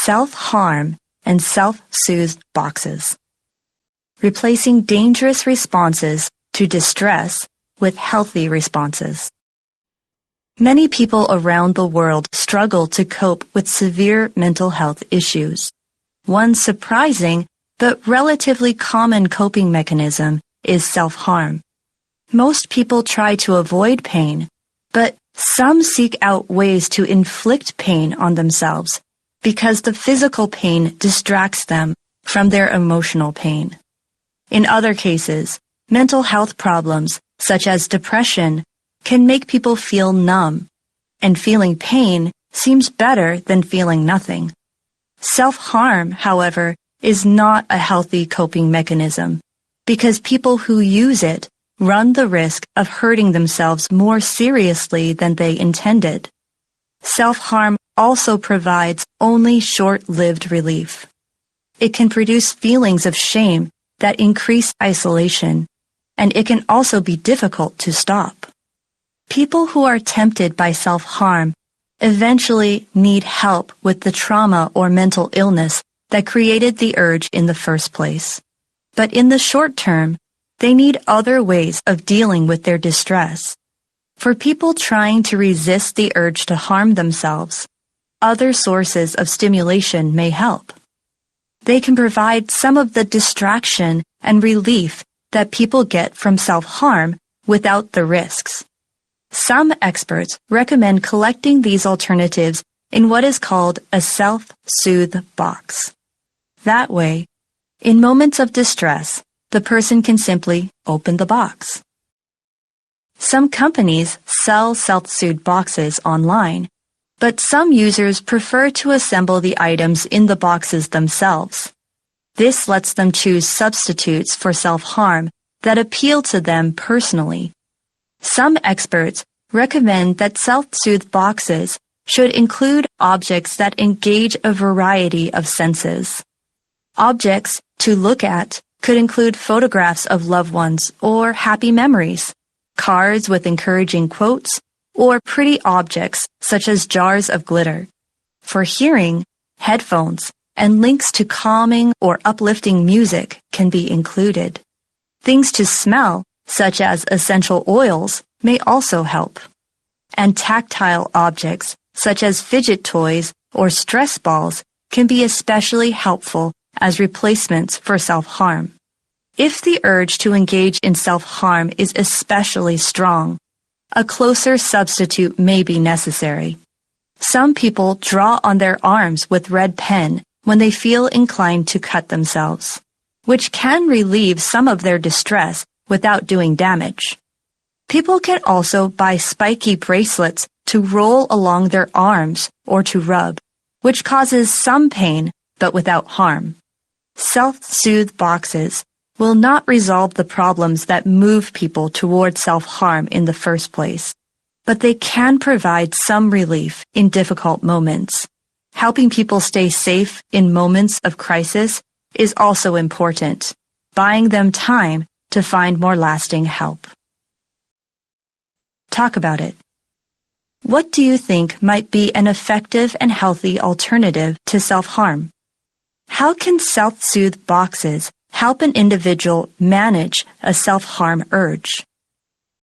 self-harm and self-soothed boxes, replacing dangerous responses to distress with healthy responses. Many people around the world struggle to cope with severe mental health issues. One surprising but relatively common coping mechanism is self-harm. Most people try to avoid pain, but some seek out ways to inflict pain on themselves because the physical pain distracts them from their emotional pain. In other cases, mental health problems, such as depression, can make people feel numb, and feeling pain seems better than feeling nothing. Self-harm, however, is not a healthy coping mechanism because people who use it run the risk of hurting themselves more seriously than they intended. Self-harm also provides only short-lived relief. It can produce feelings of shame that increase isolation, and it can also be difficult to stop. People who are tempted by self-harm eventually need help with the trauma or mental illness that created the urge in the first place. But in the short term, they need other ways of dealing with their distress. For people trying to resist the urge to harm themselves, other sources of stimulation may help. They can provide some of the distraction and relief that people get from self-harm without the risks. Some experts recommend collecting these alternatives in what is called a self-soothe box. That way, in moments of distress, the person can simply open the box. Some companies sell self-soothe boxes online, but some users prefer to assemble the items in the boxes themselves. This lets them choose substitutes for self-harm that appeal to them personally. Some experts recommend that self-soothe boxes should include objects that engage a variety of senses. Objects to look at could include photographs of loved ones or happy memories, cards with encouraging quotes, or pretty objects such as jars of glitter. For hearing, headphones and links to calming or uplifting music can be included. Things to smell, such as essential oils, may also help. And tactile objects, such as fidget toys or stress balls, can be especially helpful as replacements for self-harm. If the urge to engage in self-harm is especially strong, a closer substitute may be necessary. Some people draw on their arms with red pen when they feel inclined to cut themselves, which can relieve some of their distress without doing damage. People can also buy spiky bracelets to roll along their arms or to rub, which causes some pain but without harm. Self-soothe boxes will not resolve the problems that move people toward self-harm in the first place, but they can provide some relief in difficult moments. Helping people stay safe in moments of crisis is also important, buying them time to find more lasting help. Talk about it. What do you think might be an effective and healthy alternative to self-harm? How can self-soothe boxes help an individual manage a self-harm urge?